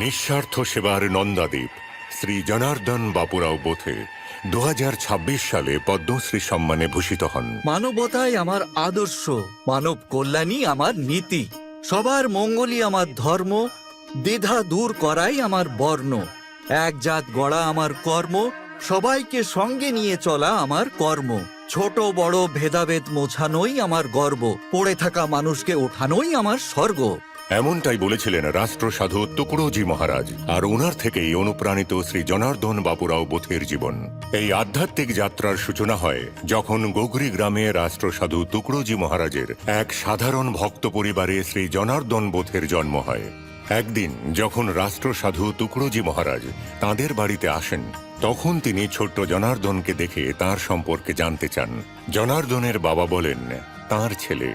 নিঃস্বার্থ সেবার নন্দাদীপ শ্রী জনার্দন বাপুরাও বোথে 2026 সালে পদ্মশ্রী সম্মানে ভূষিত হন। মানবতাই আমার আদর্শ, মানব কল্যাণই আমার নীতি, সবার মঙ্গলই আমার ধর্ম, দ্বিধা দূর করাই আমার বর্ণ, এক জাত গড়া আমার কর্ম, সবাইকে সঙ্গে নিয়ে চলা আমার কর্ম, ছোট বড় ভেদাভেদ মোছানোই আমার গর্ব, পড়ে থাকা মানুষকে ওঠানোই আমার স্বর্গ। এমনটাই বলেছিলেন রাষ্ট্রসাধু তুকড়োজি মহারাজ, আর ওনার থেকেই অনুপ্রাণিত শ্রী জনার্দন বাপুরাও বোথের জীবন। এই আধ্যাত্মিক যাত্রার সূচনা হয় যখন গোগরি গ্রামে রাষ্ট্রসাধু তুকড়োজি মহারাজের এক সাধারণ ভক্ত পরিবারে শ্রী জনার্দন বোথের জন্ম হয়। একদিন যখন রাষ্ট্রসাধু তুকড়োজি মহারাজ তাঁদের বাড়িতে আসেন, তখন তিনি ছোট্ট জনার্দনকে দেখে তার সম্পর্কে জানতে চান। জনার্দনের বাবা বলেন তাঁর ছেলে।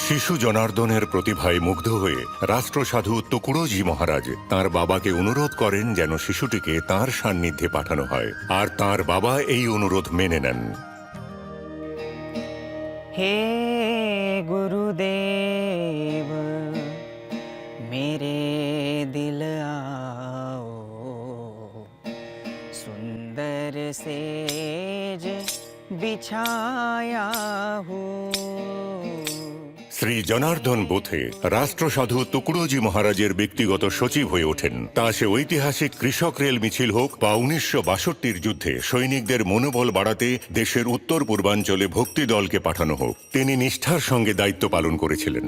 শিশু জনার্দনের প্রতিভায় মুগ্ধ হয়ে রাষ্ট্রসাধু তুকড়োজি মহারাজ তাঁর বাবাকে অনুরোধ করেন যেন শিশুটিকে তাঁর সান্নিধ্যে পাঠানো হয়, আর তাঁর বাবা এই অনুরোধ মেনে নেন। हे गुरुदेव मेरे दिल आओ, सुंदर सेज बिछाया हूँ। শ্রী জনার্দন বোথে রাষ্ট্রসাধু তুকড়োজি মহারাজের ব্যক্তিগত সচিব হয়ে ওঠেন। তা সে ঐতিহাসিক কৃষক রেল মিছিল হোক বা 1962 যুদ্ধে সৈনিকদের মনোবল বাড়াতে দেশের উত্তর পূর্বাঞ্চলে ভক্তি দলকে পাঠানো হোক, তিনি নিষ্ঠার সঙ্গে দায়িত্ব পালন করেছিলেন।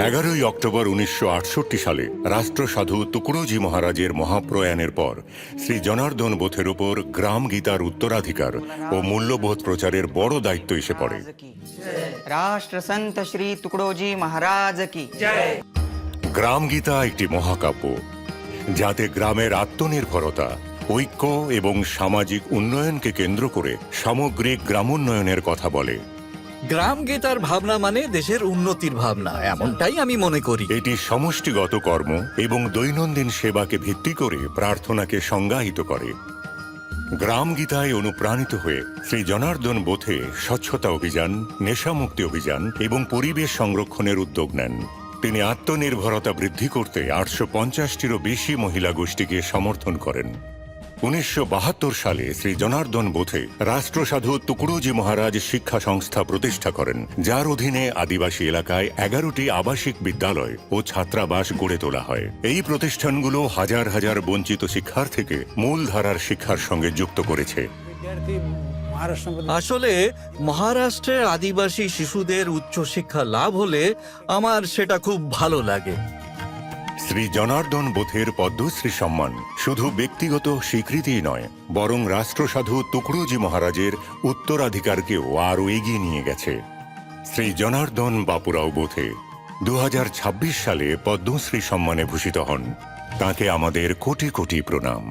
11ই অক্টোবর 1968 সালে রাষ্ট্রসাধু তুকড়োজি মহারাজের মহাপ্রয়াণের পর শ্রী জনার্দন বোথের উপর গ্রাম গীতার উত্তরাধিকার ও মূল্যবোধ প্রচারের বড় দায়িত্ব এসে পড়ে। राष्ट्र संत श्री तुकडोजी महाराज की जय। গ্রাম গীতা একটি মহাকাব্য, যাতে গ্রামের আত্মনির্ভরতা, ঐক্য এবং সামাজিক উন্নয়নকে কেন্দ্র করে সামগ্রিক গ্রামোন্নয়নের কথা বলে। গ্রাম গীতার ভাবনা মানে দেশের উন্নতির ভাবনা, এমনটাই আমি মনে করি। এটি সমষ্টিগত কর্ম এবং দৈনন্দিন সেবাকে ভিত্তি করে প্রার্থনাকে সংজ্ঞায়িত করে। গ্রাম গীতায় অনুপ্রাণিত হয়ে শ্রী জনার্দন বোথে স্বচ্ছতা অভিযান, নেশামুক্তি অভিযান এবং পরিবেশ সংরক্ষণের উদ্যোগ নেন। তিনি আত্মনির্ভরতা বৃদ্ধি করতে 850টিরও বেশি মহিলা গোষ্ঠীকে সমর্থন করেন। 1972 সালে শ্রী জনার্দন বোথে রাষ্ট্রসাধু তুকড়োজি মহারাজ শিক্ষা সংস্থা প্রতিষ্ঠা করেন, যার অধীনে আদিবাসী এলাকায় 11টি আবাসিক বিদ্যালয় ও ছাত্রাবাস গড়ে তোলা হয়। এই প্রতিষ্ঠানগুলো হাজার হাজার বঞ্চিত শিক্ষার্থীকে মূলধারার শিক্ষার সঙ্গে যুক্ত করেছে। আসলে মহারাষ্ট্রের আদিবাসী শিশুদের উচ্চশিক্ষা লাভ হলে আমার সেটা খুব ভালো লাগে। শ্রী জনার্দন বোথের পদ্মশ্রী সম্মান শুধু ব্যক্তিগত স্বীকৃতিই নয়, বরং রাষ্ট্রসাধু তুকড়োজি মহারাজের উত্তরাধিকারকেও আরও এগিয়ে নিয়ে গেছে। শ্রী জনার্দন বাপুরাও বোথে 2026 সালে পদ্মশ্রী সম্মানে ভূষিত হন। তাঁকে আমাদের কোটি কোটি প্রণাম।